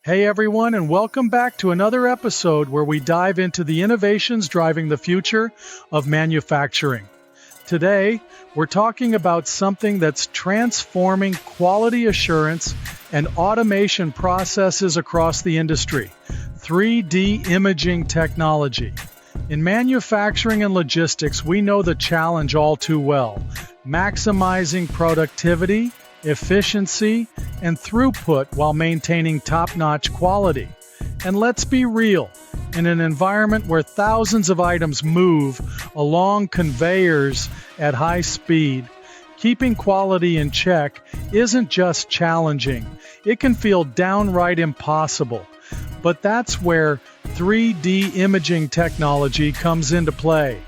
Hey everyone, and welcome back to another episode where we dive into the innovations driving the future of manufacturing. Today, we're talking about something that's transforming quality assurance and automation processes across the industry: 3D imaging technology. In manufacturing and logistics, we know the challenge all too well: maximizing productivity, efficiency, and throughput while maintaining top-notch quality. And let's be real, in an environment where thousands of items move along conveyors at high speed, keeping quality in check isn't just challenging, it can feel downright impossible. But that's where 3D imaging technology comes into play.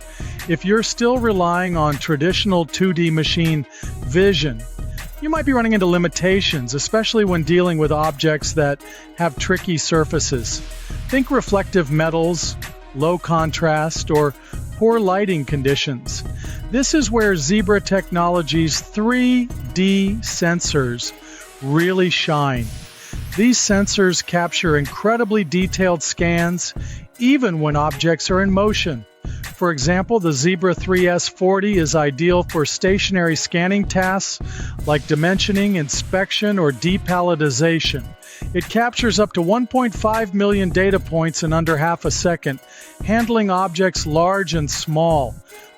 If you're still relying on traditional 2D machine vision, you might be running into limitations, especially when dealing with objects that have tricky surfaces. Think reflective metals, low contrast, or poor lighting conditions. This is where Zebra Technology's 3D sensors really shine. These sensors capture incredibly detailed scans, even when objects are in motion. For example, the Zebra 3S40 is ideal for stationary scanning tasks like dimensioning, inspection, or depalletization. It captures up to 1.5 million data points in under half a second, handling objects large and small.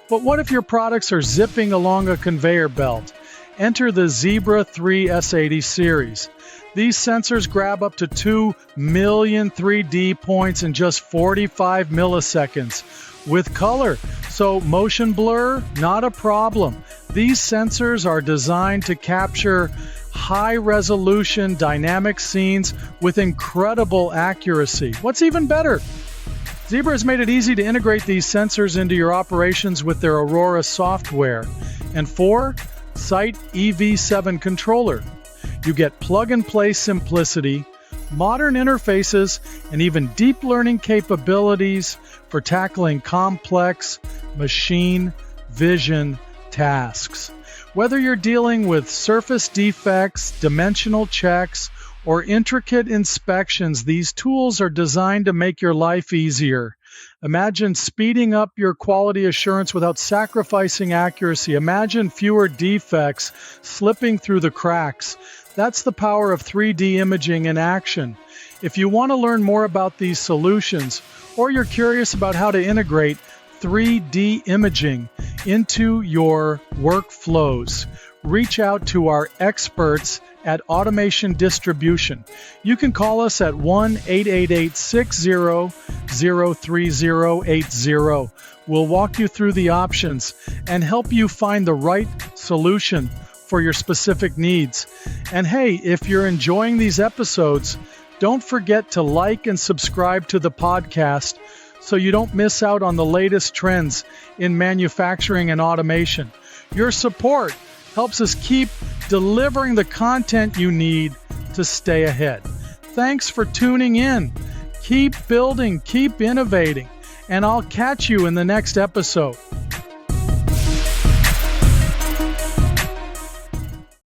But what if your products are zipping along a conveyor belt? Enter the Zebra 3S80 series. These sensors grab up to 2 million 3D points in just 45 milliseconds. With color, so motion blur, not a problem. These sensors are designed to capture high-resolution dynamic scenes with incredible accuracy. What's even better? Zebra has made it easy to integrate these sensors into your operations with their Aurora software. And 4, Site EV7 controller. You get plug-and-play simplicity, modern interfaces, and even deep learning capabilities for tackling complex machine vision tasks. Whether you're dealing with surface defects, dimensional checks, or intricate inspections, these tools are designed to make your life easier. Imagine speeding up your quality assurance without sacrificing accuracy. Imagine fewer defects slipping through the cracks. That's the power of 3D imaging in action. If you want to learn more about these solutions, or you're curious about how to integrate 3D imaging into your workflows, reach out to our experts at Automation Distribution. You can call us at 1-888-60-03080. We'll walk you through the options and help you find the right solution for your specific needs. And hey, if you're enjoying these episodes, don't forget to like and subscribe to the podcast so you don't miss out on the latest trends in manufacturing and automation. Your support helps us keep delivering the content you need to stay ahead. Thanks for tuning in. Keep building, keep innovating, and I'll catch you in the next episode.